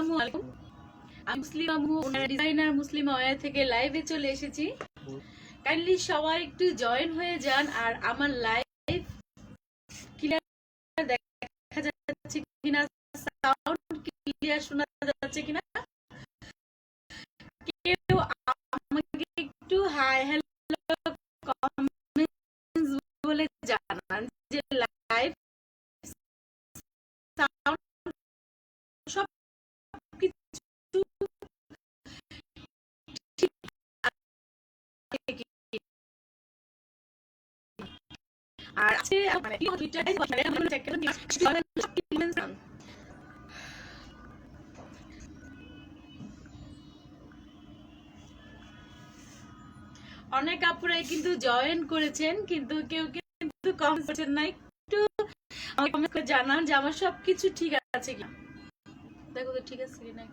আসসালামু আলাইকুম। আমি মুসলিম আম্মু, ওনার ডিজাইনার মুসলিম ওয়া থেকে লাইভে চলে এসেছি। কাইন্ডলি সবাই একটু জয়েন হয়ে যান। আর আমার লাইভ ক্লিয়ার দেখা যাচ্ছে কিনা, সাউন্ড ক্লিয়ার শোনা যাচ্ছে কিনা, কেউ আমাকে একটু হাই হ্যালো কমেন্টস বলে জানান যে লাইভ সাউন্ড সব কিছু আর আজকে মানে অনেক আপুরাই কিন্তু জয়েন করেছেন, কিন্তু কেউ কিন্তু কমেন্ট করছেন না। একটু আমাকে কমেন্ট করে জানান যে আমার সবকিছু ঠিক আছে কিনা। দেখো তো ঠিক আছে কিনা।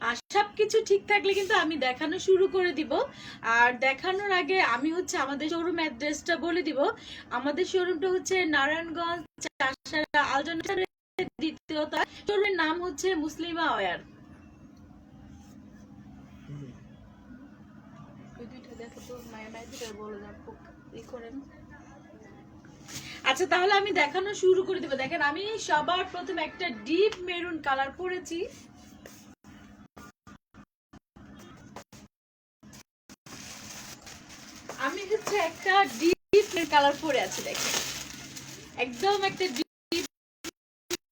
আর সবকিছু ঠিক থাকলে কিন্তু আমি দেখানো শুরু করে দিব। আর দেখানোর আগে আমি হচ্ছে আমাদের শোরুম অ্যাড্রেসটা বলে দিব। আমাদের শোরুমটা হচ্ছে নারায়ণগঞ্জ চাষারা আলজানের দ্বিতীয় তলায়। শোরুমের নাম হচ্ছে মুসলিমা ওয়্যার। আচ্ছা, তাহলে আমি দেখানো শুরু করে দিব। দেখেন, আমি সবার প্রথমে একটা ডিপ মেরুন কালার পরেছি। আমি হচ্ছে একটা ডিপ কালার পরে আছি। দেখেন, একদম একটা ডিপ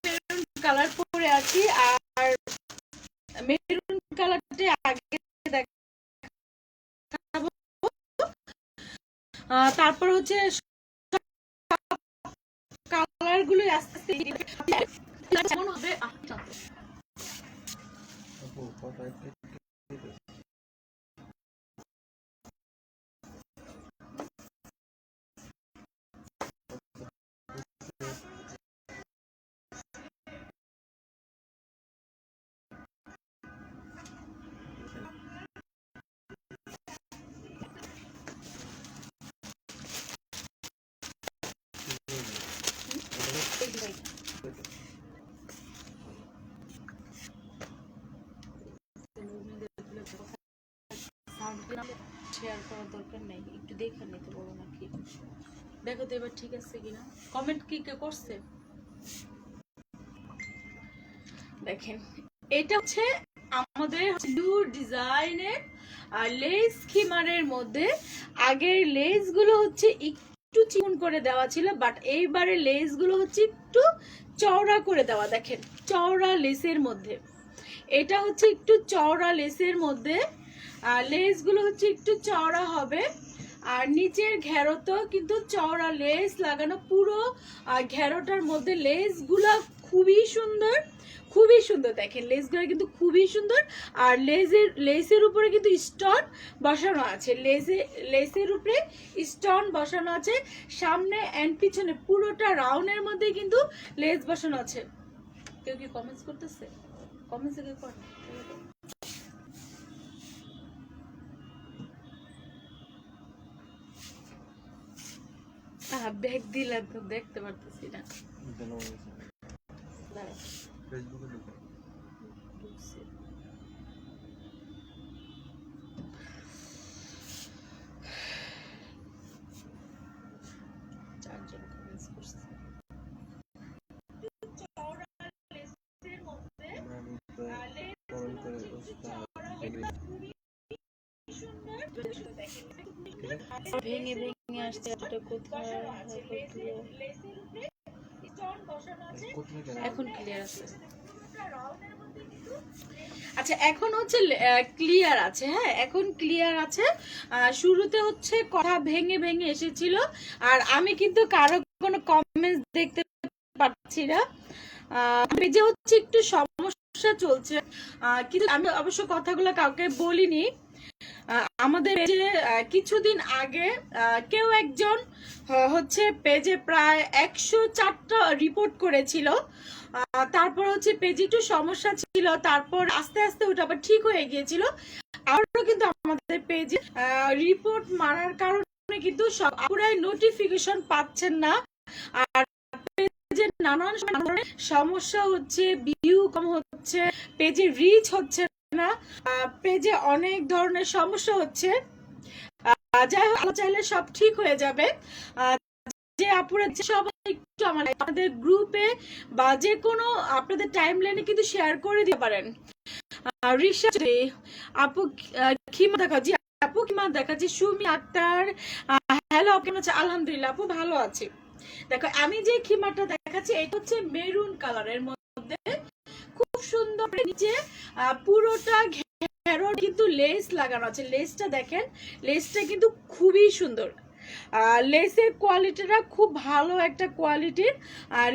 মেরুন কালার পরে আছি। আর মেরুন কালারটা আগে দেখাবো, তারপর হচ্ছে কালার গুলো আস্তে আস্তে কেমন হবে। শেয়ার করার দরকার নেই, একটু দেখে নিতে বলো নাকি। দেখো তো এবার ঠিক আছে কিনা। কমেন্ট কি কে করছে দেখেন। এটা হচ্ছে আমাদের নিউ ডিজাইনের লেস খিমারের মধ্যে। আগের লেস গুলো হচ্ছে একটু চিকন করে দেওয়া ছিল, বাট এইবারে লেস গুলো হচ্ছে একটু চওড়া করে দেওয়া। দেখেন, চওড়া লেসের মধ্যে। এটা হচ্ছে একটু চওড়া লেসের মধ্যে। লেস গুলো হচ্ছে একটু চওড়া হবে। আর নিচের ঘেরোতেও কিন্তু চওড়া লেস লাগানো। পুরো ঘেরোটার মধ্যে লেস গুলা খুবই সুন্দর, খুবই সুন্দর। দেখেন, লেসগুলো কিন্তু খুবই সুন্দর। আর লেসের উপরে কিন্তু স্টোন বসানো আছে। লেসের উপরে স্টোন বসানো আছে। সামনে এন্ড পিছনে পুরোটা রাউন্ডের মধ্যে কিন্তু লেস বসানো আছে। কেউ কি কমেন্টস করতেছে? কমেন্টস কেউ করে? ব্যাগ দিলে তো দেখতে পারতেছি না। চারজন কমেন্টস করছে। ভেঙে ভেঙে আসছে, একটা কোথায় এখন ক্লিয়ার আছে। আচ্ছা, এখন হচ্ছে ক্লিয়ার আছে। হ্যাঁ, এখন ক্লিয়ার আছে। শুরুতে হচ্ছে কথা ভেঙে ভেঙে এসেছিল। আর আমি কিন্তু কারো কোনো কমেন্টস দেখতে পাচ্ছি না। পেজে হচ্ছে একটু সমস্যা চলছে, কিন্তু আমি অবশ্য কথাগুলো কাউকে বলিনি। আমাদের পেজে কিছুদিন আগে কেউ একজন হচ্ছে পেজে প্রায় 104টা রিপোর্ট করেছিল। তারপর হচ্ছে পেজে একটু সমস্যা ছিল, তারপর আস্তে আস্তে ওটা আবার ঠিক হয়ে গিয়েছিল। আরও কিন্তু আমাদের পেজে রিপোর্ট মারার কারণে কিন্তু সব আপুরাই নোটিফিকেশন পাচ্ছেন না। আর পেজে পেজে নানান ধরনের সমস্যা হচ্ছে, ভিউ কম হচ্ছে, পেজে রিচ হচ্ছে না, পেজে অনেক ধরনের সমস্যা হচ্ছে। যাই হোক, চাইলে সব ঠিক হয়ে যাবে। যে আপুরা সবাই একটু আমাদের গ্রুপে বা যে কোনো আপনাদের টাইম লাইনে কিন্তু শেয়ার করে দিতে পারেন। রিশা আপু, খিমা দেখা জি, আপু খিমা দেখা জি, সুমি আক্তার, হ্যালো আপু কেমন আছে? আলহামদুলিল্লাহ আপু ভালো আছি। দেখো আমি যে খিমাটা দেখাচ্ছি এটা হচ্ছে মেরুন কালারের মধ্যে, খুব সুন্দর নিচে পুরোটা ঘেরো কিন্তু লেস লাগানো আছে। লেসটা দেখেন, লেসটা কিন্তু খুবই সুন্দর। লেসের কোয়ালিটিটা খুব ভালো একটা কোয়ালিটির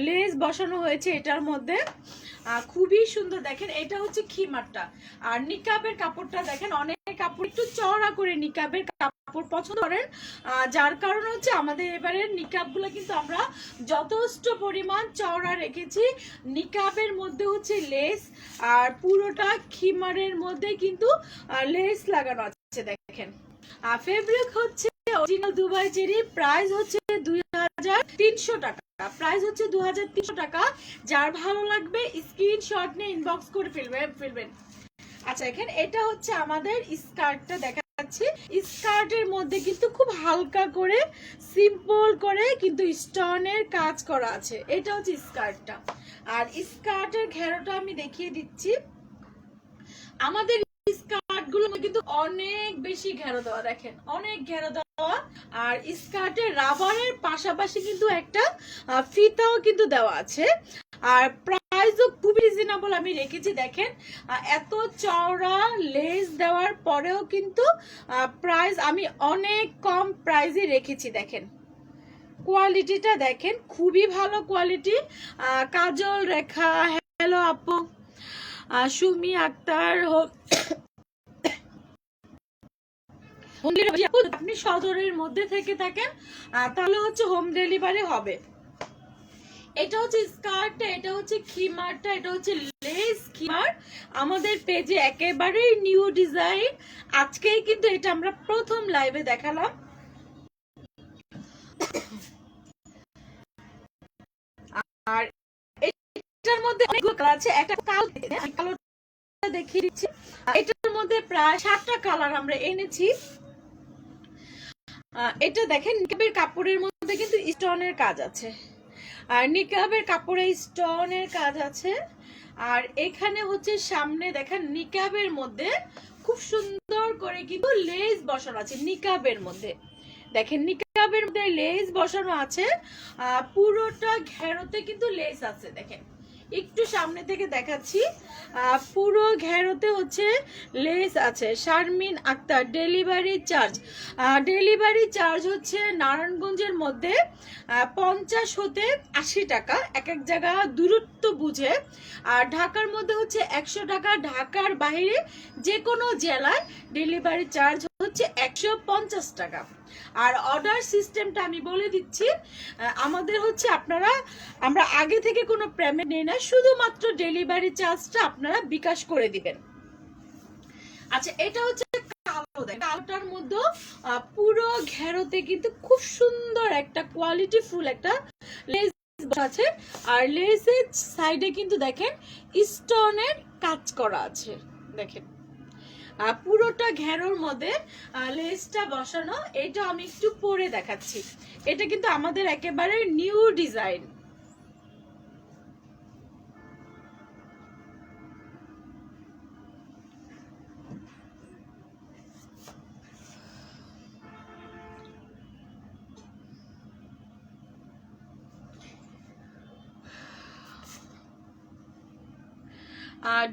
লেস বসানো হয়েছে এটার মধ্যে, খুবই সুন্দর। দেখেন এটা হচ্ছে খিমারটা। আর নিকাবের কাপড়টা দেখেন, অনেক কাপড় একটু চওড়া করে নিকাবের কাপড় পছন্দ করেন, যার কারণ হচ্ছে আমাদের এবারের নিকাবগুলো কিন্তু আমরা যথেষ্ট পরিমাণ চওড়া রেখেছি। নিকাবের মধ্যে হচ্ছে লেস, আর পুরোটা খিমারের মধ্যে কিন্তু লেস লাগানো আছে। দেখেন ফেব্রিক হচ্ছে অরিজিনাল দুবাই চেরি, প্রাইস হচ্ছে 2300 টাকা, প্রাইস হচ্ছে 2300 টাকা। যার ভালো লাগবে স্ক্রিনশট নিয়ে ইনবক্স করে ফেলবেন। আচ্ছা এখানে এটা হচ্ছে আমাদের স্কার্টটা দেখাচ্ছি। স্কার্টের মধ্যে কিন্তু খুব হালকা করে সিম্পল করে কিন্তু স্টোনের কাজ করা আছে। এটা হচ্ছে স্কার্টটা। আর স্কার্টের ঘেরোটা আমি দেখিয়ে দিচ্ছি। আমাদের স্কার্টগুলো কিন্তু অনেক বেশি ঘেরো দেওয়া, দেখেন অনেক ঘেরো দেওয়া। আর স্কার্টের রাবারের পাশাপাশি কিন্তু একটা ফিতাও কিন্তু দেওয়া আছে। আর প্রাইসও খুবই রিজনেবল আমি রেখেছি। দেখেন এত চওড়া লেস দেওয়ার পরেও কিন্তু প্রাইস আমি অনেক কম প্রাইসে রেখেছি। দেখেন কোয়ালিটিটা দেখেন, খুবই ভালো কোয়ালিটি। কাজল রেখা, হ্যালো আপু, সুমি আক্তার, আপনি সদরের মধ্যে থেকে থাকেন তাহলে হচ্ছে হোম ডেলিভারি হবে। এটা হচ্ছে স্কার্টটা, এটা হচ্ছে খিমারটা, এটা হচ্ছে লেস খিমার। আমাদের পেজে একেবারেই নিউ ডিজাইন, আজকেই কিন্তু এটা আমরা প্রথম লাইভে দেখালাম। আর এটার মধ্যে অনেকগুলো কালার আছে, একটা কালো দেখিয়ে দিচ্ছি। এটার মধ্যে প্রায় 7টা কালার আমরা এনেছি। এটা দেখেন নিকাবের কাপড়ের মধ্যে কিন্তু স্টোনের কাজ আছে, আর নিকাবের কাপড়ে স্টোনের কাজ আছে। আর এখানে হচ্ছে সামনে দেখেন নিকাবের মধ্যে খুব সুন্দর করে কিন্তু লেস বসানো আছে। নিকাবের মধ্যে দেখেন, নিকাবের মধ্যে লেস বসানো আছে, পুরোটা ঘেরোতে কিন্তু লেস আছে। দেখেন একটু সামনে থেকে দেখাচ্ছি, পুরো ঘেরোতে হচ্ছে লেস আছে। শারমিন আক্তার, ডেলিভারি চার্জ হচ্ছে নারায়ণগঞ্জের মধ্যে 50 হতে 80 টাকা, এক এক জায়গা দূরত্ব বুঝে। আর ঢাকার মধ্যে হচ্ছে 100 টাকা, ঢাকার বাইরে যে কোনো জেলায় ডেলিভারি চার্জ হচ্ছে 150 টাকা। আর অর্ডার সিস্টেমটা আমি বলে দিচ্ছি, আমাদের হচ্ছে আমরা আগে থেকে কোনো পেমেন্ট নেই না, শুধুমাত্র ডেলিভারি চার্জটা আপনারা বিকাশ করে দিবেন। আচ্ছা এটা হচ্ছে কালোটার মধ্যে পুরো ঘেরোতে কিন্তু খুব সুন্দর একটা কোয়ালিটি ফুল একটা লেস আছে। আর লেসের সাইডে কিন্তু দেখেন স্টোনের কাজ করা আছে। দেখেন পুরোটা ঘেরোর মধ্যে লেসটা বসানো। এটা আমি একটু পরে দেখাচ্ছি। এটা কিন্তু আমাদের একেবারে new design.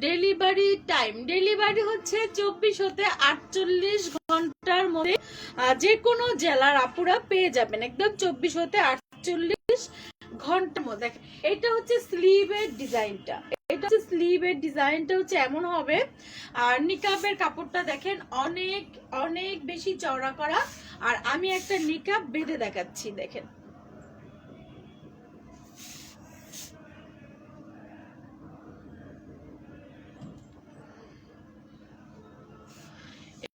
Delivery time, delivery হচ্ছে 24 হতে 48 ঘন্টার মধ্যে যে কোনো জেলার আপুরা পেয়ে যাবেন, একদম 24 হতে 48 ঘন্টার মধ্যে। এটা হচ্ছে স্লিভের ডিজাইনটা, এটা হচ্ছে স্লিভের ডিজাইনটা হচ্ছে এমন হবে। আর নিকাবের কাপড়টা দেখেন অনেক অনেক বেশি চওড়া করা। আর আমি একটা নিকাব বেঁধে দেখাচ্ছি। দেখেন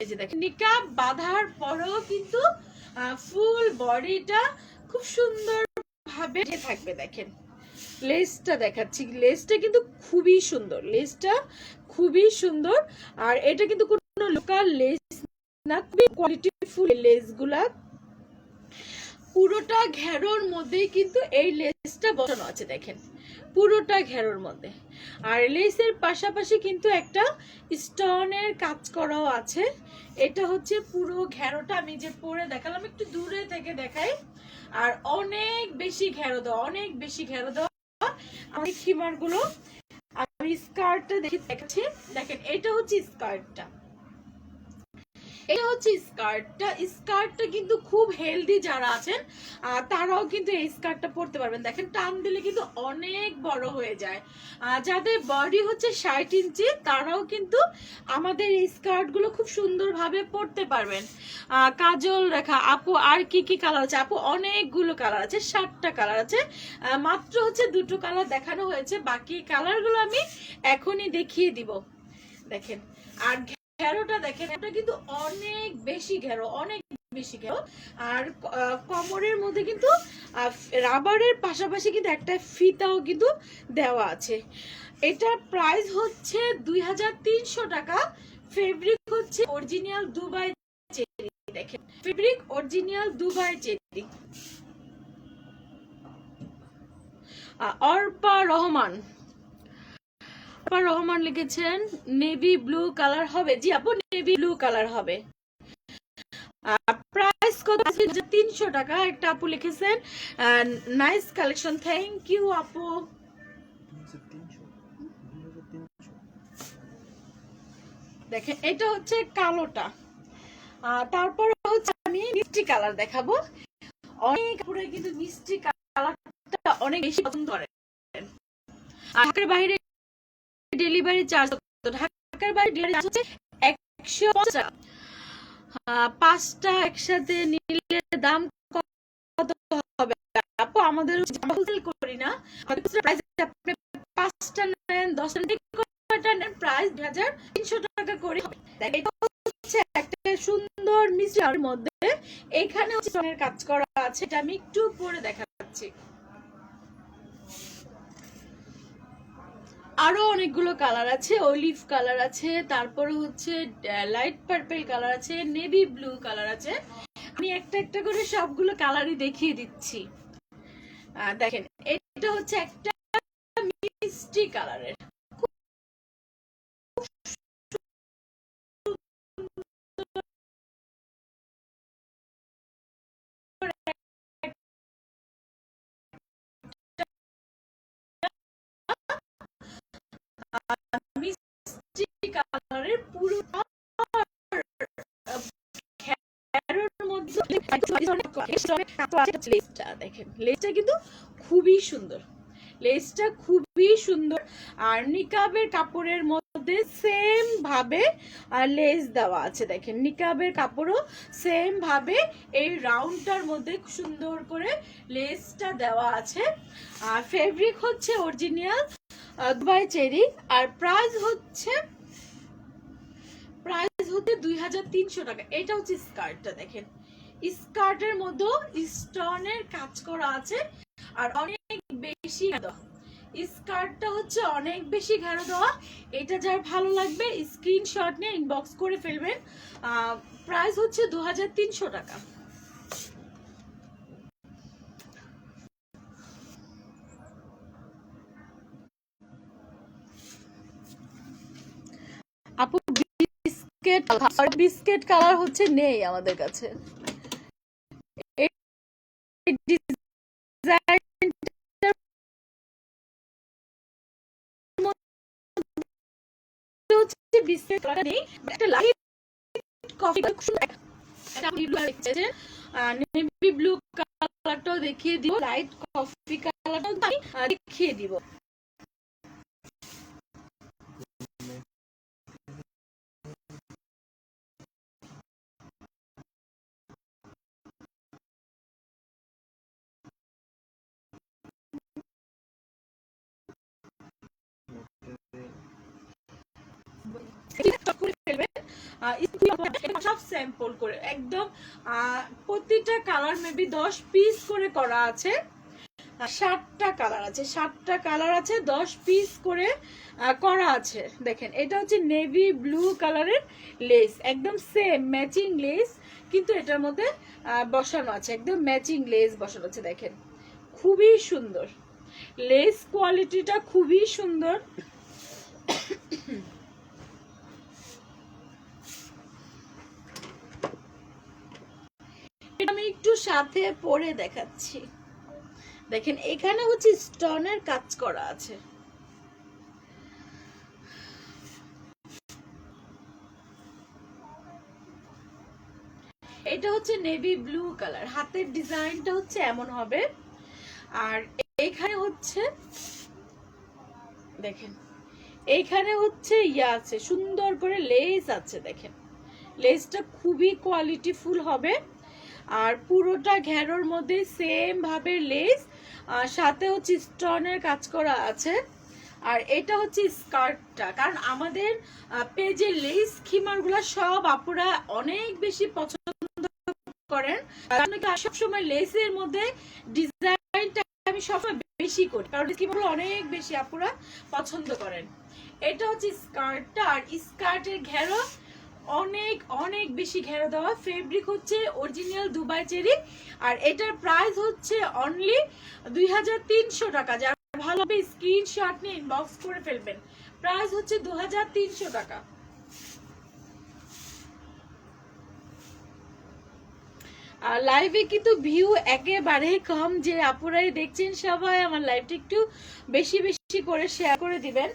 এই যে দেখেন নিকাব বাঁধার পরেও কিন্তু ফুল বডিটা খুব সুন্দর ভাবে থাকবে। দেখেন লেসটা দেখাচ্ছি, লেসটা কিন্তু খুবই সুন্দর, লেসটা খুবই সুন্দর। আর এটা কিন্তু কোনো লোকাল লেস না, খুবই কোয়ালিটিফুল লেসগুলা। পুরোটা ঘেরোর মধ্যেই কিন্তু এই লেসটা বসানো আছে, দেখেন পুরোটা ঘেরোর মধ্যে। আর লেসের পাশাপাশি কিন্তু একটা স্টোনের কাজ করাও আছে। এটা হচ্ছে পুরো ঘেরোটা, আমি যে পরে দেখালাম একটু দূরে থেকে দেখাই। আর অনেক বেশি ঘেরো দেওয়া, অনেক বেশি ঘেরো দেওয়া। আমি খিমার গুলো, আমি স্কার্টটা দেখে দেখাচ্ছি, দেখেন এটা হচ্ছে স্কার্টটা, এটা হচ্ছে স্কার্টটা। স্কার্টটা কিন্তু খুব হেলদি যারা আছেন তারাও কিন্তু এই স্কার্টটা পরতে পারবেন। দেখেন টান দিলে কিন্তু অনেক বড় হয়ে যায়। যাদের বডি হচ্ছে 60 ইঞ্চি তারাও কিন্তু আমাদের এই স্কার্টগুলো খুব সুন্দরভাবে পরতে পারবেন। কাজল রেখা আপু, আর কি কি কালার আছে আপু? অনেকগুলো কালার আছে, 7টা কালার আছে। মাত্র হচ্ছে 2টো কালার দেখানো হয়েছে, বাকি কালারগুলো আমি এখনই দেখিয়ে দিব। দেখেন আর ঘেরোটা দেখেন, এটা কিন্তু অনেক বেশি ঘেরো, অনেক বেশি ঘেরো। আর কোমরের মধ্যে কিন্তু রাবারের পাশাপাশি কিন্তু একটা ফিতাও কিন্তু দেওয়া আছে। এটার প্রাইস হচ্ছে 2300 টাকা। ফেব্রিক হচ্ছে অরিজিনাল দুবাই চেরি, দেখেন fabric original Dubai cherry. Arpa Rahman, Rahman লিখেছেন নেভি ব্লু কালার হবে। জি আপু, নেভি ব্লু কালার হবে। প্রাইস কত? 300 টাকা। একটা আপু লিখেছেন নাইস কালেকশন, থ্যাংক ইউ আপু। দেখেন এটা হচ্ছে কালোটা। তারপর হচ্ছে আমি মিষ্টি কালার দেখাবো। অনেক আপুরা কিন্তু মিষ্টি কালারটা অনেক বেশি পছন্দ করেন। ঢাকার বাইরে ডেলিভারি চার্জ, ঢাকার বাইরে ডেলিভারি চার্জ হচ্ছে 150 টাকা। 5টা একসাথে নিলে দাম কত হবে আপু? আমাদের হোলসেল করি না, প্রাইস আপনি 5টা নেন 10টা নেন, প্রাইস 2300 টাকা করে হবে। এটা হচ্ছে একটা সুন্দর মিষ্টির মধ্যে, এখানে হচ্ছে স্টোনের কাজ করা আছে, এটা আমি একটু পরে দেখাচ্ছি। আরো অনেকগুলো কালার আছে, অলিভ কালার আছে, তারপরে হচ্ছে লাইট পার্পল কালার আছে, নেভি ব্লু কালার আছে। আমি একটা একটা করে সবগুলো কালারই দেখিয়ে দিচ্ছি। দেখেন এটা হচ্ছে একটা মিষ্টি কালারের, মিষ্টি কালারের পুরো দেখেন লেসটা কিন্তু খুবই সুন্দর, লেসটা খুবই সুন্দর। আর নিকাবের কাপড়ের মধ্যে সেম ভাবে লেস দেওয়া আছে, দেখেন নিকাবের কাপড়ও সেম ভাবে এই রাউন্ডটার মধ্যে সুন্দর করে লেসটা দেওয়া আছে। আর ফেব্রিক হচ্ছে অরিজিনাল দুবাই চেরি। আর প্রাইস হচ্ছে 2300 টাকা। এটা হচ্ছে স্কার্টটা, দেখেন স্কার্টের মধ্যে স্টোনের কাজ করা আছে আর অনেক বেশি স্কার্টটা হচ্ছে অনেক বেশি ঘেরো দেওয়া। এটা যার ভালো লাগবে স্ক্রিনশট নিয়ে ইনবক্স করে ফেলবেন। প্রাইস হচ্ছে 2300 টাকা। আপু বিস্কেট কালার হচ্ছে নেই আমাদের কাছে। বিস্কেট কালার নেই, একটা লাইট কফি নেভি ব্লু কালারটাও দেখিয়ে দিব, লাইট কফি কালারটাও দেখিয়ে দিব। সব স্যাম্পল করে একদম প্রতিটা কালার মেবি 10 পিস করে করা আছে। 7টা কালার আছে, 7টা কালার আছে, 10 পিস করে করা আছে। দেখেন এটা হচ্ছে নেভি ব্লু কালারের লেস, একদম সেম ম্যাচিং লেস, কিন্তু এটার মধ্যে বসানো আছে, একদম ম্যাচিং লেস বসানো আছে। দেখেন খুবই সুন্দর, লেস কোয়ালিটিটা খুবই সুন্দর। আমি একটু সাথে পরে দেখাচ্ছি। দেখেন এখানে হচ্ছে স্টোনের কাজ করা আছে। এটা হচ্ছে নেভি ব্লু কালার, হাতের ডিজাইনটা হচ্ছে এমন হবে। আর এখানে হচ্ছে দেখেন, এইখানে হচ্ছে ইয়া আছে, সুন্দর করে লেস আছে। দেখেন লেসটা খুবই কোয়ালিটিফুল হবে। আর পুরোটা ঘেরোর মধ্যে সেম ভাবে লেস, সাথে হচ্ছে স্টোনের কাজ করা আছে। আর এটা হচ্ছে স্কার্টটা, কারণ আমাদের পেজে লেস খিমারগুলো সব আপুরা অনেক বেশি পছন্দ করেন, কারণ সবসময় লেসের মধ্যে ডিজাইনটা আমি সবসময় বেশি করি, কারণ খিমারগুলো অনেক বেশি আপুরা পছন্দ করেন। এটা হচ্ছে স্কার্টটা, আর স্কার্টের ঘেরো অনেক অনেক বেশি ঘেরো দেওয়া, ফেব্রিক হচ্ছে অরিজিনাল দুবাই চেরি। আর এটার প্রাইস হচ্ছে অনলি 2300 টাকা। যারা ভালো হবে স্ক্রিনশট নিয়ে ইনবক্স করে ফেলবেন। প্রাইস হচ্ছে 2300 টাকা। আর লাইভে কিন্তু ভিউ একেবারে কম, যে আপুরাই দেখছেন সবাই আমার লাইভটা একটু বেশি বেশি করে শেয়ার করে দিবেন।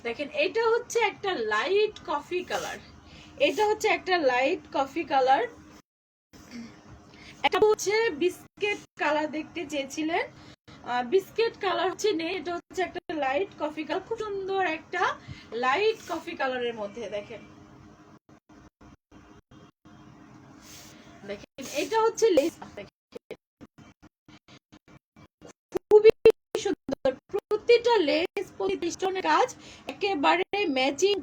দেখেন এটা হচ্ছে একটা লাইট কফি কালার, এটা হচ্ছে একটা লাইট কফি কালার, এটা হচ্ছে বিস্কিট কালার দেখতে চেয়েছিলেন, বিস্কিট কালার হচ্ছে নেই, এটা হচ্ছে একটা লাইট কফি কালার, খুব সুন্দর একটা লাইট কফি কালারের মধ্যে। দেখেন দেখেন এটা হচ্ছে লেস, খুবই সুন্দর, প্রতিটা লেস প্রতিটা স্টোনের কাজ একেবারে ম্যাচিং।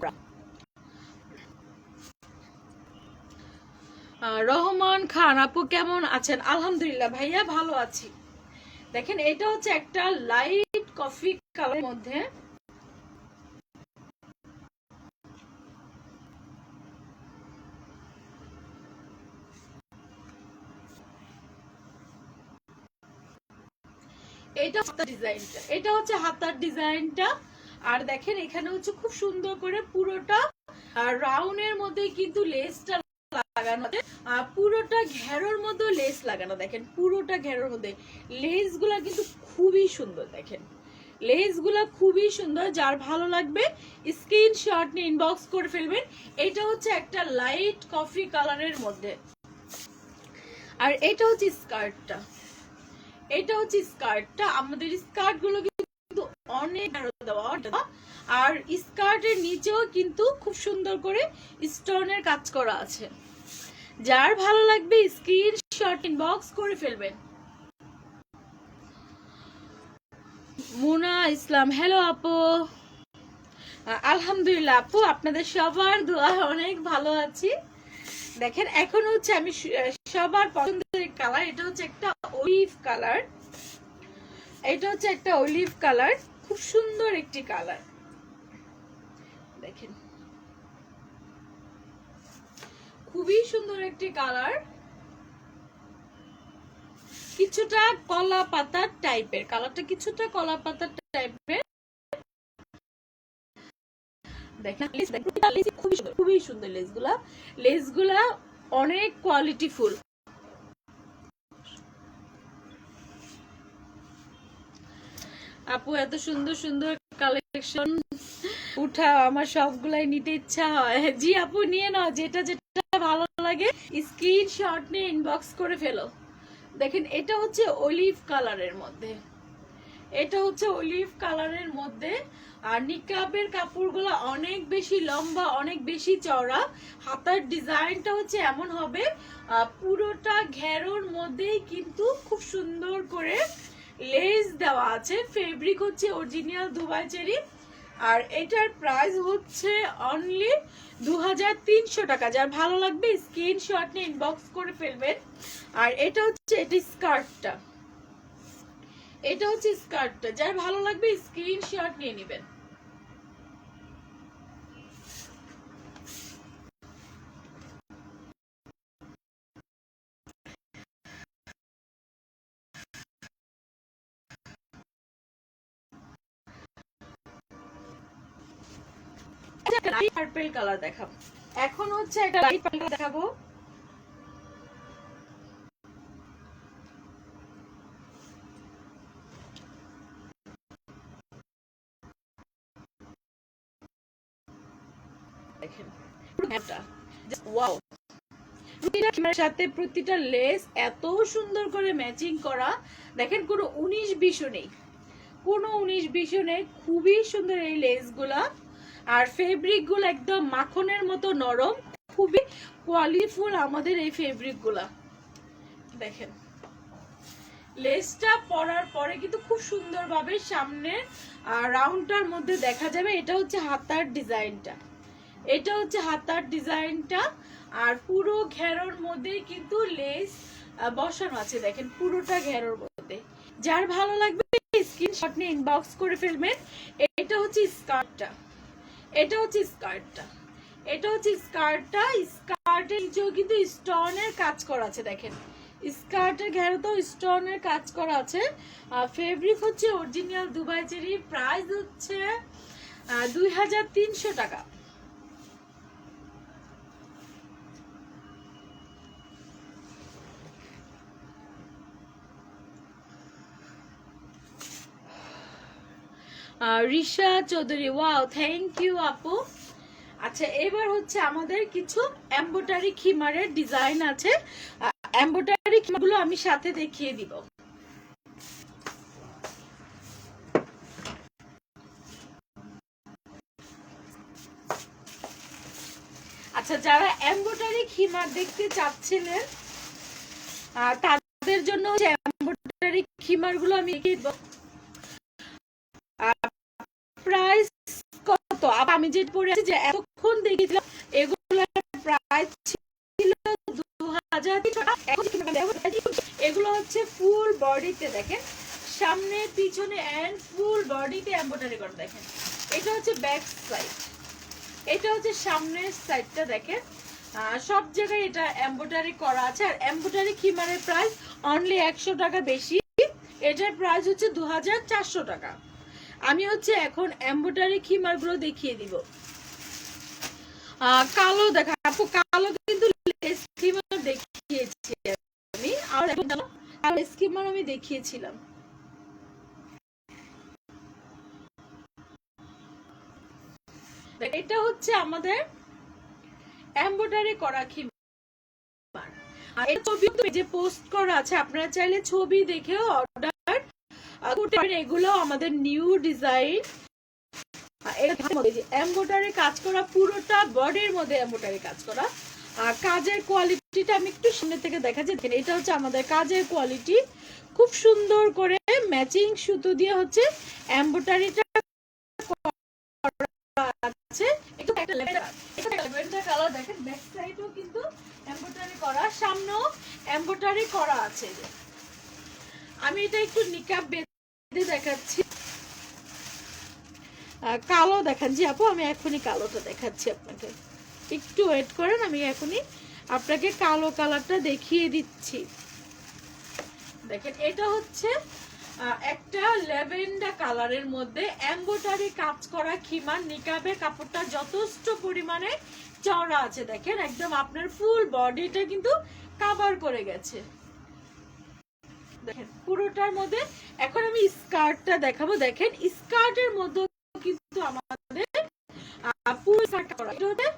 রহমান খান আপু কেমন আছেন? আলহামদুলিল্লাহ ভাইয়া ভালো আছি। দেখেন এটা হচ্ছে একটা লাইট কফি কালারের মধ্যে, এটা হাতার ডিজাইনটা, এটা হচ্ছে হাতার ডিজাইনটা। আর দেখেন এখানে হচ্ছে খুব সুন্দর করে পুরোটা রাউন্ডের মধ্যে কিন্তু লেসটা লাগানো আছে, পুরোটা ঘেরোর মধ্যে লেস লাগানো। দেখেন পুরোটা ঘেরোর মধ্যে লেসগুলা কিন্তু খুবই সুন্দর। দেখেন লেসগুলা খুবই সুন্দর, যার ভালো লাগবে স্ক্রিনশট নিয়ে ইনবক্স করে ফেলবেন। এটা হচ্ছে একটা লাইট কফি কালারের মধ্যে। আর এটা হচ্ছে স্কার্টটা, এটা হচ্ছে স্কার্টটা। আমাদের স্কার্ট গুলো কিন্তু অনেক দেওয়া, আর স্কার্টের নিচেও কিন্তু খুব সুন্দর করে স্টোনের কাজ করা আছে। যার ভালো লাগবে স্ক্রিনশট ইনবক্স করে ফেলবেন। মুনা ইসলাম হ্যালো আপু, আলহামদুলিল্লাহ আপু আপনাদের সবার দোয়া অনেক ভালো আছি। দেখেন এখন হচ্ছে আমি সবার পছন্দের কালার, এটা হচ্ছে একটা অলিভ কালার, এটা হচ্ছে একটা অলিভ কালার, খুব সুন্দর একটি কালার। দেখেন খুবই সুন্দর একটি কালার, কিছুটা কলা পাতার টাইপের কালারটা, কিছুটা কলা পাতার টাইপের। দেখেন খুবই সুন্দর, খুবই সুন্দর লেসগুলা, লেসগুলা অনেক কোয়ালিটিফুল। আপু এত সুন্দর সুন্দর কালেকশন উঠাও, আমার সবগুলাই নিতে ইচ্ছা হয়। জি আপু নিয়ে নাও, যেটা যেটা ভালো লাগে স্ক্রিনশট নিয়ে ইনবক্স করে ফেলো। দেখেন এটা হচ্ছে অলিভ কালারের মধ্যে, এটা হচ্ছে অলিভ কালারের মধ্যে। আর নিকাবের কাপড়গুলো অনেক বেশি লম্বা, অনেক বেশি চওড়া। হাতার ডিজাইনটা হচ্ছে এমন হবে, পুরোটা ঘেরোর মধ্যেই কিন্তু খুব সুন্দর করে লেস দেওয়া আছে, ফেব্রিক হচ্ছে অরিজিনাল দুবাই চেরি। আর এটার প্রাইস হচ্ছে অনলি 2300 টাকা। যার ভালো লাগবে স্ক্রিনশট নিয়ে ইনবক্স করে ফেলবেন। আর এটা হচ্ছে স্কার্টটা, এটা হচ্ছে স্কার্টটা, যার ভালো লাগবে স্ক্রিনশট নিয়ে নেবেন। পার্পল কালার দেখাবো, এখন হচ্ছে একটা লাইট পার্পল দেখাবো। দেখেন ওয়াও, প্রতিটার সাথে প্রতিটা লেস এত সুন্দর করে ম্যাচিং করা। দেখেন কোনো 19-20 নেই, কোনো 19-20 নেই, খুবই সুন্দর এই লেসগুলা। আর ফেব্রিক গুলো একদম মাখনের মতো নরম, খুবই কোয়ালিটিফুল আমাদের এই ফেব্রিক গুলা। দেখেন লেসটা পরার পরে কিন্তু খুব সুন্দরভাবে সামনে রাউন্ডটার মধ্যে দেখা যাবে। এটা হচ্ছে হাতার ডিজাইনটা, এটা হচ্ছে হাতার ডিজাইনটা। আর পুরো ঘেরোর মধ্যে কিন্তু লেস বসানো আছে, দেখেন পুরোটা ঘেরোর মধ্যে। যার ভালো লাগবে স্ক্রিনশট নিয়ে ইনবক্স করে ফেলবেন। এটা হচ্ছে স্কার্টটা, এটা হচ্ছে স্কার্টটা, এটা হচ্ছে স্কার্টটা। স্কার্টের নিচেও কিন্তু স্টোনের কাজ করা আছে, দেখেন স্কার্টের ঘেরোতেও স্টোনের কাজ করা আছে। ফেব্রিক হচ্ছে অরিজিনাল দুবাই চেরি। প্রাইস হচ্ছে 2300 টাকা। Risha Chowdhury, wow thank you আপু। আচ্ছা এবার হচ্ছে আমাদের কিছু এমব্রয়ডারি খিমারের ডিজাইন আছে, এমব্রয়ডারি খিমারগুলো আমি সাথে দেখিয়ে দিব। আচ্ছা যারা এমব্রয়ডারি খিমার দেখতে চাচ্ছিলেন তাদের জন্য এমব্রয়ডারি খিমারগুলো আমি দেখিয়ে দিব। প্রাইস কত আমি যে পরে আছি, যে এতক্ষণ দেখিয়েছিলাম এগুলোর প্রাইস ছিল 2000 টাকা। এগুলো হচ্ছে ফুল বডিতে, দেখেন সামনে পিছনে এন্ড ফুল বডিতে এমব্রয়ডারি করা। দেখেন এটা হচ্ছে ব্যাক সাইড, এটা হচ্ছে সামনের সাইডটা। দেখেন সব জায়গায় এটা এমব্রয়ডারি করা আছে। আর এমব্রয়ডারি খিমারের প্রাইস অনলি 100 টাকা বেশি, এটার প্রাইস হচ্ছে 2400 টাকা। আমি হচ্ছে এখন এমব্রয়ডারি খিমার গুলো দেখিয়ে দিব। কালো দেখা আপু, কালো কিন্তু লেস খিমার দেখিয়েছি আমি, আর লেস খিমার আমি দেখিয়েছিলাম। এটা হচ্ছে আমাদের এমব্রয়ডারি করা খিমার। আর এই ছবি পেজে পোস্ট করা আছে, আপনারা চাইলে ছবি দেখেও অর্ডার করতে পারেন। এগুলো আমাদের নিউ ডিজাইন, এমব্রয়ডারি কাজ করা, পুরোটা বডির মধ্যে এমব্রয়ডারি কাজ করা। আর কাজের কোয়ালিটিটা আমি একটু সামনে থেকে দেখাচ্ছি। দেখেন এটা হচ্ছে আমাদের কাজের কোয়ালিটি, খুব সুন্দর করে ম্যাচিং সুতো দিয়ে হচ্ছে এমব্রয়ডারিটা আছে। একটু একটা ল্যাভেন্ডার কালার, দেখেন ব্যাক সাইডেও কিন্তু এমব্রয়ডারি করা, সামনেও এমব্রয়ডারি করা আছে। আমি এটা একটু নিকাব বেঁধে দেখাচ্ছি। কালো দেখান জি আপু, আমি এখনই কালোটা দেখাচ্ছি আপনাকে, একটু ওয়েট করেন, আমি এখনই আপনাকে কালো কালারটা দেখিয়ে দিচ্ছি। দেখেন এটা হচ্ছে একটা ল্যাভেন্ডার কালারের মধ্যে এমব্রয়ডারি কাজ করা খিমার। নিকাবের কাপড়টা যথেষ্ট পরিমাণে চওড়া আছে, দেখেন একদম আপনার ফুল বডিটা কিন্তু কভার করে গেছে। দেখেন পুরোটার মধ্যে। এখন আমি স্কার্টটা দেখাবো। দেখেন স্কার্টের মধ্যে কিন্তু আমাদের পুরো স্কার্টটা করা, এটা হচ্ছে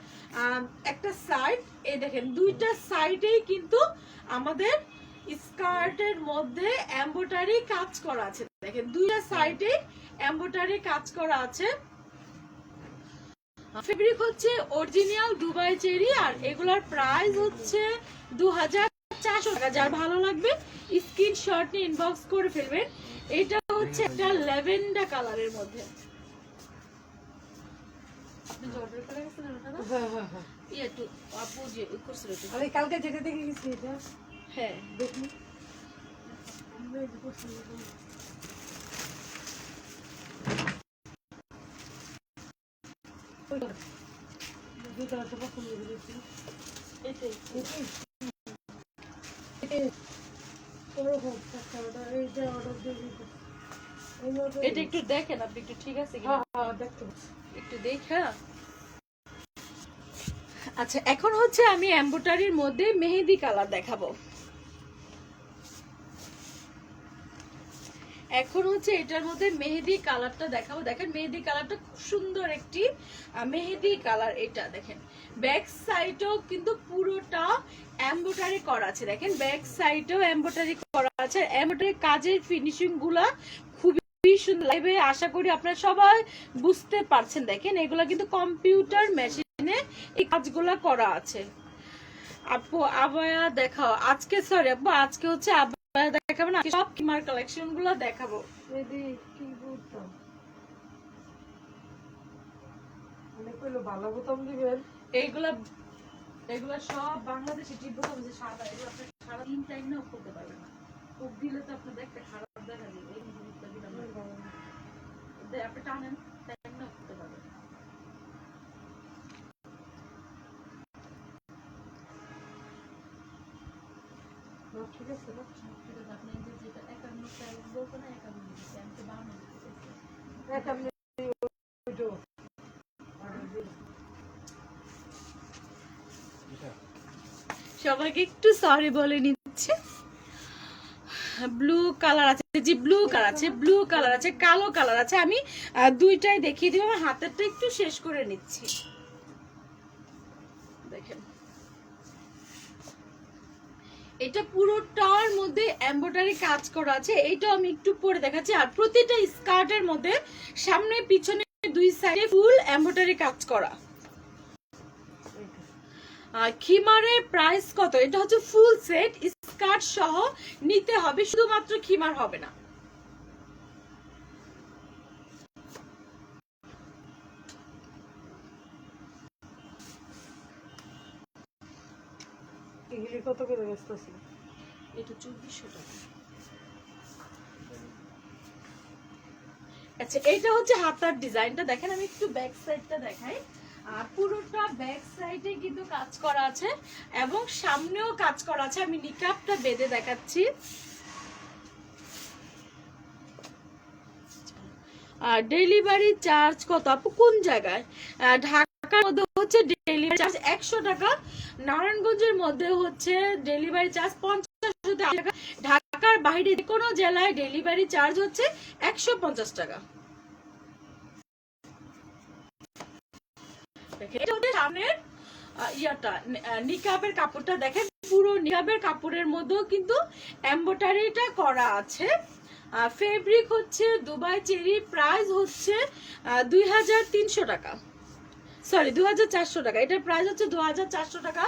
একটা সাইড, এই দেখেন দুইটা সাইডেই কিন্তু আমাদের স্কার্টের মধ্যে এমব্রয়ডারি কাজ করা আছে। দেখেন দুইটা সাইডে এমব্রয়ডারি কাজ করা আছে। ফেব্রিক হচ্ছে অরিজিনাল দুবাই চেরি। আর এগুলার প্রাইস হচ্ছে 2400 টাকা। যার ভালো লাগবে স্ক্রিনশট নিয়ে ইনবক্স করে ফেলবেন। এটা হচ্ছে একটা ল্যাভেন্ডার কালারের মধ্যে, আপনি যে অর্ডার করে গেছেন ওটা না? হ্যাঁ হ্যাঁ হ্যাঁ ইয়ে একটু আপু যে করছিল একটু। আমি কালকে যেটা দেখে গেছি এটা হ্যাঁ দেখি আমরা এই যে পছন্দ করি। ওইটা দুই কালারটা পছন্দ করেছি এটাই। এটাই এটাই ওরকম একটা অর্ডার এই যে অর্ডার দিয়ে দিতে এটা একটু দেখেন আপনি একটু ঠিক আছে কিনা হ্যাঁ হ্যাঁ দেখতে পাচ্ছি একটু দেখা। আচ্ছা এখন হচ্ছে আমি এমব্রয়ডারির মধ্যে মেহেদি কালার দেখাবো। এখন হচ্ছে এটার মধ্যে মেহেদি কালারটা দেখাবো। দেখেন মেহেদি কালারটা খুব সুন্দর একটি মেহেদি কালার। এটা দেখেন ব্যাক সাইডেও কিন্তু পুরোটা এমব্রয়ডারি করা আছে। দেখেন ব্যাক সাইডেও এমব্রয়ডারি করা আছে। এমব্রয়ডারি কাজের ফিনিশিং গুলা খুবই সুন্দর। লাইভে আশা করি আপনারা সবাই বুঝতে পারছেন। দেখেন এগুলা কিন্তু কম্পিউটার মেশিনে এই কাজগুলা করা আছে। আপু আবায়া দেখাও আজকে। সরি আপু আজকে হচ্ছে আবায়া দেখাবো না, সব কিমার কালেকশন গুলো দেখাবো। এদি কি বলতাম মানে কইলো ভালো বোতাম দিবেন এইগুলা এগুলা সব বাংলাদেশি টিপ বোতাম যে সাদা, এগুলো আপনি সারা দিন টাইম নাও করতে পারবেন না। খুব দিলে তো আপনি দেখতে খারাপ দেখা যাবে। এই জিনিসটা দিলাম আপনি টানেন টাইম নাও করতে পারবেন। ঠিক আছে না ঠিক আছে আপনি যে যেটা 51 সাইজ বলতো না 51 দিতে আমি তো 52 দিতে চাইছি। এটা আমি ওইটো অর্ডার দিই সবাইকে একটু সরি বলে নিচ্ছে। ব্লু কালার আছে, জি ব্লু কালার আছে, ব্লু কালার আছে, কালো কালার আছে। আমি দুইটাই দেখিয়ে দিব। আমার হাতেরটা একটু শেষ করে নিচ্ছি। দেখেন এটা পুরোটার মধ্যে এমব্রয়ডারি কাজ করা আছে। এইটা আমি একটু পরে দেখাচ্ছি। আর প্রতিটা স্কার্টের মধ্যে সামনে পিছনে দুই সাইডে ফুল এমব্রয়ডারি কাজ করা। খিমারের প্রাইস কত? এটা হচ্ছে ফুল সেট স্কার্ট সহ নিতে হবে, শুধুমাত্র খিমার হবে না। এগুলি কত করে বেচতেছি এটা 2400 টাকা। আচ্ছা এটা হচ্ছে হাতার ডিজাইনটা। দেখেন আমি একটু ব্যাক সাইডটা দেখাই। আর পুরোটা ব্যাক সাইডে কিন্তু কাজ করা আছে এবং সামনেও কাজ করা আছে। আমি নিকাবটা বেঁধে দেখাচ্ছি। আর ডেলিভারি চার্জ কত আপু? কোন জায়গায়? ঢাকার মধ্যে হচ্ছে ডেলিভারি চার্জ 100 টাকা। নারায়ণগঞ্জের মধ্যে হচ্ছে ডেলিভারি চার্জ 50 টাকা। ঢাকার বাইরে যে কোনো জেলায় ডেলিভারি চার্জ হচ্ছে 150 টাকা। এটা হচ্ছে সামনের ইয়াটা নিকাবের কাপড়টা। দেখেন পুরো নিকাবের কাপড়ের মধ্যেও কিন্তু এমব্রয়ডারিটা করা আছে। ফেব্রিক হচ্ছে দুবাই চেরি। প্রাইস হচ্ছে 2300 টাকা, সরি 2400 টাকা। এটার প্রাইস হচ্ছে 2400 টাকা।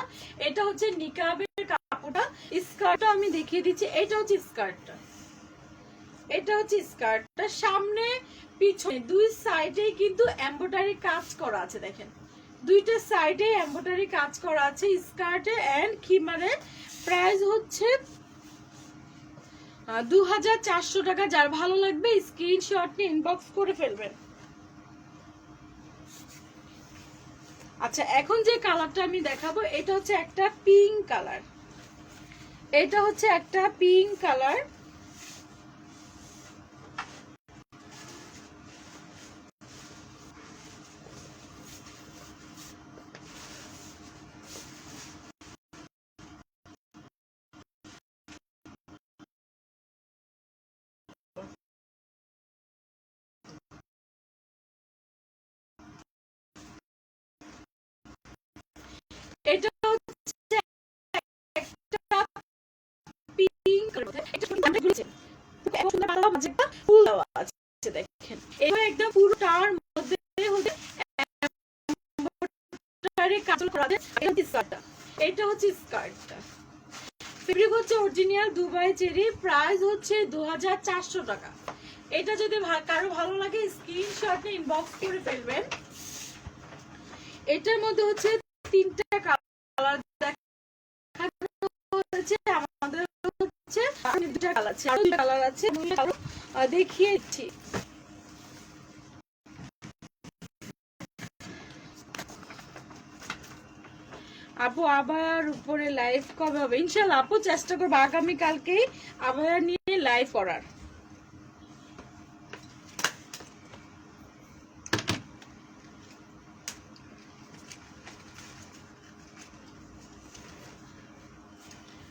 এটা হচ্ছে নিকাবের কাপড়টা। স্কার্টটা আমি দেখিয়ে দিচ্ছি। এটা হচ্ছে স্কার্টটা, এটা হচ্ছে স্কার্টটা। সামনে পিছনে দুই সাইডে কিন্তু এমব্রয়ডারি কাজ করা আছে। দেখেন দুইটা সাইডে এমব্রয়ডারি কাজ করা আছে স্কার্টে এন্ড খিমারে। প্রাইস হচ্ছে 2400 টাকা। যার ভালো লাগবে স্ক্রিনশট নিয়ে ইনবক্স করে ফেলবেন। আচ্ছা এখন যে কালারটা আমি দেখাবো এটা হচ্ছে একটা পিঙ্ক কালার। এটা হচ্ছে একটা পিঙ্ক কালার। এটা হচ্ছে একটা পিঙ্ক কালার। এটা সুন্দর ঘুরেছে এবং সুন্দর পাতা মাঝে একটা ফুল দেওয়া আছে। দেখেন এটা একদম পুরোটার মধ্যে হচ্ছে এমব্রয়ডারি কাজ করা আছে। এটা হচ্ছে স্কার্টটা, এটা হচ্ছে স্কার্টটা। ফেব্রিক হচ্ছে অরিজিনাল দুবাই চেরি। প্রাইস হচ্ছে 2400 টাকা। এটা যদি কারো ভালো লাগে স্ক্রিনশট নিয়ে ইনবক্স করে ফেলবেন। এটার মধ্যে হচ্ছে 3টা কালার দেখানো হয়েছে। আমাদের হচ্ছে 2টা কালার আছে, আরো 2টা কালার আছে, দেখিয়েছি। আপু আবার উপরে লাইভ কবে হবে? ইনশাআল্লাহ আপু চেষ্টা করবো আগামী কালকেই আবার নিয়ে লাইভ করার।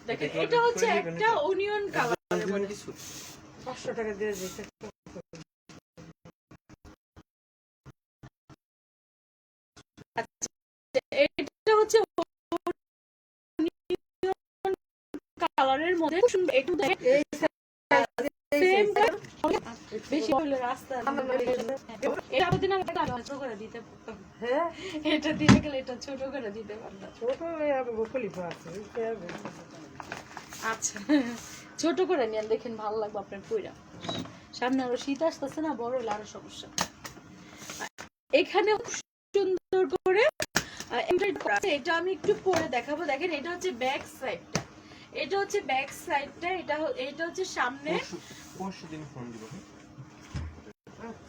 দেখেন এটা হচ্ছে একটা অনিয়ন কালারের মধ্যে 500 টাকা দিয়ে দিতে। এটা হচ্ছে কালারের মধ্যে খুব সুন্দর। একটু দেখেন সেম বেশি হলে রাস্তা এটা দিন আমি ছোট করে দিতে পারতাম। হ্যাঁ এটা দিতে গেলে এটা ছোট করে দিতে পারতাম। ছোট আমি বকুলিফা আছে। আচ্ছা ছোট করে নেন, দেখেন ভালো লাগবে আপনার পুরা। সামনে আরো শীত আসতেছে না, বড় হলে আরো সমস্যা। এখানে সুন্দর করে এটা আমি একটু পরে দেখাবো। দেখেন এটা হচ্ছে ব্যাক সাইডটা, এটা হচ্ছে ব্যাক সাইডটা, এটা হচ্ছে সামনে। পরশু দিন ফোন দিব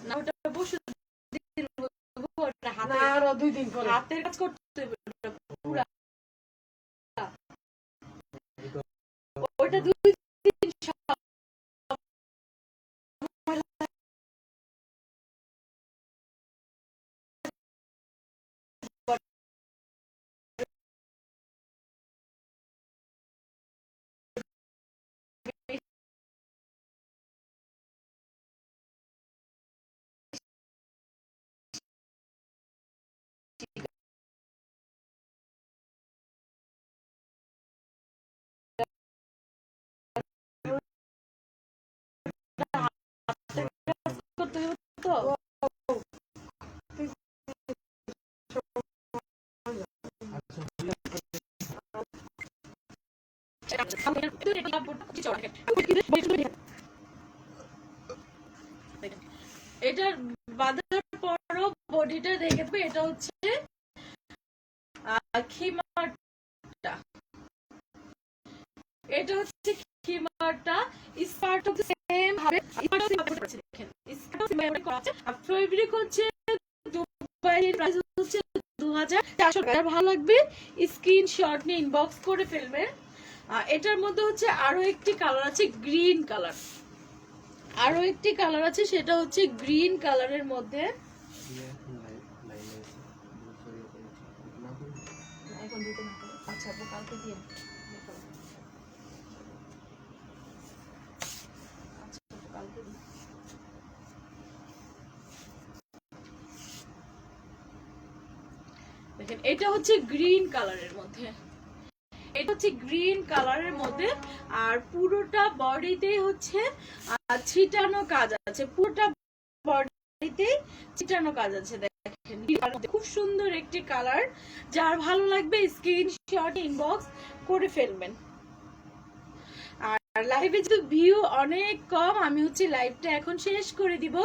না ওটা বসে না আরো 2 দিন পরে হাতের কাজ করতে হবে পুরা। ওটা 2 দিন করতে হবে তো। এটার বাঁধার পরও বডিটা দেখে দেবে। এটা হচ্ছে খিমারটা, এটা হচ্ছে খিমারটা। স্কার্ট সেম ভাবে দেখেন, স্কার্ট সেম করা আছে। আর ফেব্রিক হচ্ছে দুবাইয়ের প্রাইস হচ্ছে 2400 টাকা। ভালো লাগবে স্ক্রিনশট নিয়ে ইনবক্স করে ফেলবেন। এটার মধ্যে হচ্ছে আরো একটি কালার আছে, গ্রিন কালার। আরো একটি কালার আছে, সেটা হচ্ছে গ্রিন কালারের মধ্যে। এখন দিতে না, আচ্ছা আপু কালকে দিয়ে দেখেন এটা হচ্ছে গ্রিন কালারের মধ্যে, এটা হচ্ছে গ্রিন কালারের মধ্যে। আর পুরোটা বডিতে হচ্ছে ছিটানো কাজ আছে, পুরোটা বডিতে ছিটানো কাজ আছে। দেখেন খুব সুন্দর একটি কালার। যার ভালো লাগবে স্ক্রিনশট ইনবক্স করে ফেলবেন। আর লাইভে যেহেতু ভিউ অনেক কম, আমি হচ্ছে লাইভটা এখন শেষ করে দিব।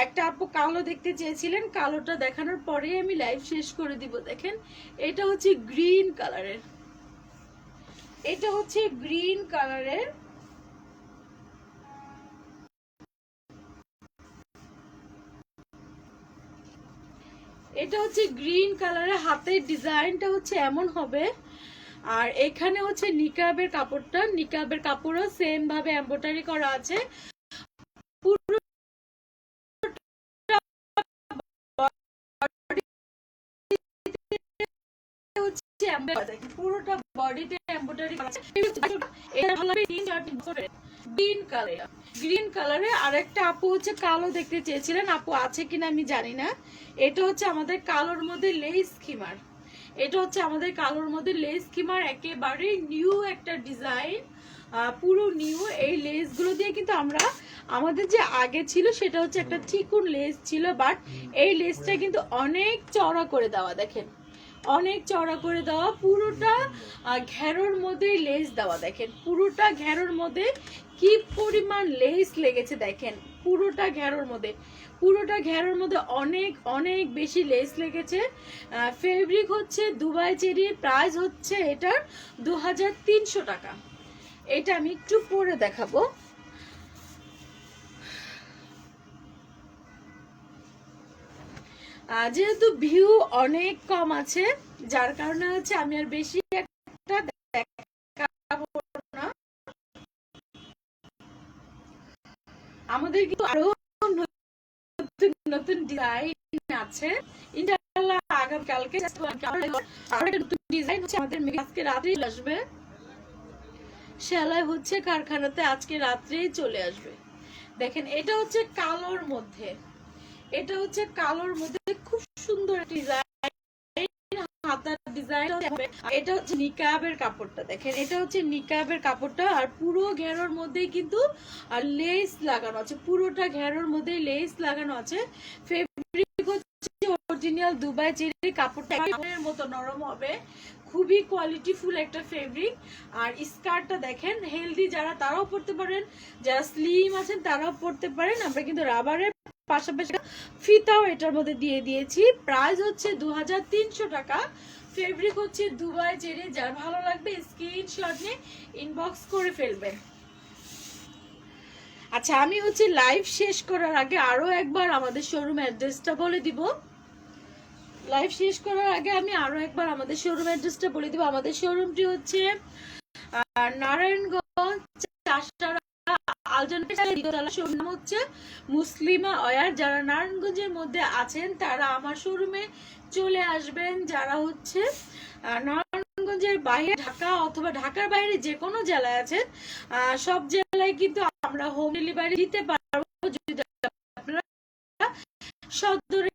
একটা আপু কালো দেখতে চেয়েছিলেন, কালোটা দেখানোর পরে আমি লাইভ শেষ করে দিব। দেখেন এটা হচ্ছে গ্রিন কালারের, এটা হচ্ছে গ্রিন কালারের। এটা হচ্ছে গ্রিন কালারের। হাতের ডিজাইনটা হচ্ছে এমন হবে। আর এখানে হচ্ছে নিকাবের কাপড়টা, নিকাবের কাপড়ও সেম ভাবে এমব্রয়ডারি করা আছে। পুরো পুরোটা বডিতে এমব্রয়ডারি করা আছে। এটা ভালো লাগে গ্রিন কালার, গ্রিন কালারে। আরেকটা আপু হচ্ছে কালো দেখতে চেয়েছিলেন, আপু আছে কিনা আমি জানি না। এটা হচ্ছে আমাদের কালোর মধ্যে লেস খিমার, এটা হচ্ছে আমাদের কালোর মধ্যে লেস খিমার। একেবারে নিউ একটা ডিজাইন, পুরো নিউ। এই লেস গুলো দিয়ে কিন্তু আমরা, আমাদের যে আগে ছিল সেটা হচ্ছে একটা চিকুন লেস ছিল, বাট এই লেসটা কিন্তু অনেক চওড়া করে দেওয়া। দেখেন অনেক চওড়া করে দেওয়া, পুরোটা ঘেরোর মধ্যে লেস দেওয়া। দেখেন পুরোটা ঘেরোর মধ্যে কি পরিমাণ লেস লেগেছে, দেখেন পুরোটা ঘেরোর মধ্যে, পুরোটা ঘেরোর মধ্যে অনেক অনেক বেশি লেস লেগেছে। ফেব্রিক হচ্ছে দুবাই চেরি, প্রাইস হচ্ছে এটার 2300 টাকা। এটা আমি একটু পরে দেখাবো। যেহেতু ভিউ অনেক কম আছে, যার কারণে হচ্ছে আমি আর বেশি একটা দেখাবো না। আমাদের কিন্তু আরো নতুন নতুন ডিজাইন আছে, ইনশাআল্লাহ আগামী কালকে আরো নতুন ডিজাইন হচ্ছে আমাদের আজকে রাতেই আসবে। সেলাই হচ্ছে কারখানাতে, আজকে রাত্রেই চলে আসবে। দেখেন এটা হচ্ছে কালোর মধ্যে, এটা হচ্ছে কালোর মধ্যে খুব সুন্দর ডিজাইন, হাতার ডিজাইন। এটা হচ্ছে নিকাবের কাপড়টা, দেখেন এটা হচ্ছে নিকাবের কাপড়টা, আর পুরো ঘেরোর মধ্যেই কিন্তু আর লেস লাগানো আছে, পুরোটা ঘেরোর মধ্যেই লেস লাগানো আছে। ফেব্রিক হচ্ছে অরিজিনাল দুবাই চেরি, কাপড়টা এর মতো নরম হবে, খুবই কোয়ালিটিফুল একটা ফেব্রিক। আর স্কার্টটা দেখেন, হেলদি যারা তারাও পরতে পারেন, যারা স্লিম আছেন তারাও পরতে পারেন। আমরা কিন্তু রাবারের পাশাপাশি ফিতাও এটার মধ্যে দিয়ে দিয়েছি। প্রাইস হচ্ছে 2300 টাকা। ফেব্রিক হচ্ছে দুবাই চেরি। যার ভালো লাগবে স্ক্রিনশট নিয়ে ইনবক্স করে ফেলবেন। আচ্ছা, আমি হচ্ছে লাইভ শেষ করার আগে আরো একবার আমাদের শোরুম অ্যাড্রেসটা বলে দিব। লাইভ শেষ করার আগে আমি আরো একবার আমাদের শোরুম অ্যাড্রেসটা বলে দিব। আমাদের শোরুমটি হচ্ছে নারায়ণগঞ্জ নাম হচ্ছে মুসলিমা ওয়্যার। যারা নারায়ণগঞ্জের মধ্যে আছেন তারা আমার শোরুমে চলে আসবেন। যারা হচ্ছে নারায়ণগঞ্জের বাইরে, ঢাকা অথবা ঢাকার বাইরে যে কোনো জেলায় আছেন, সব জেলায় কিন্তু আমরা হোম ডেলিভারি দিতে পারবো যদি আপনারা সদরে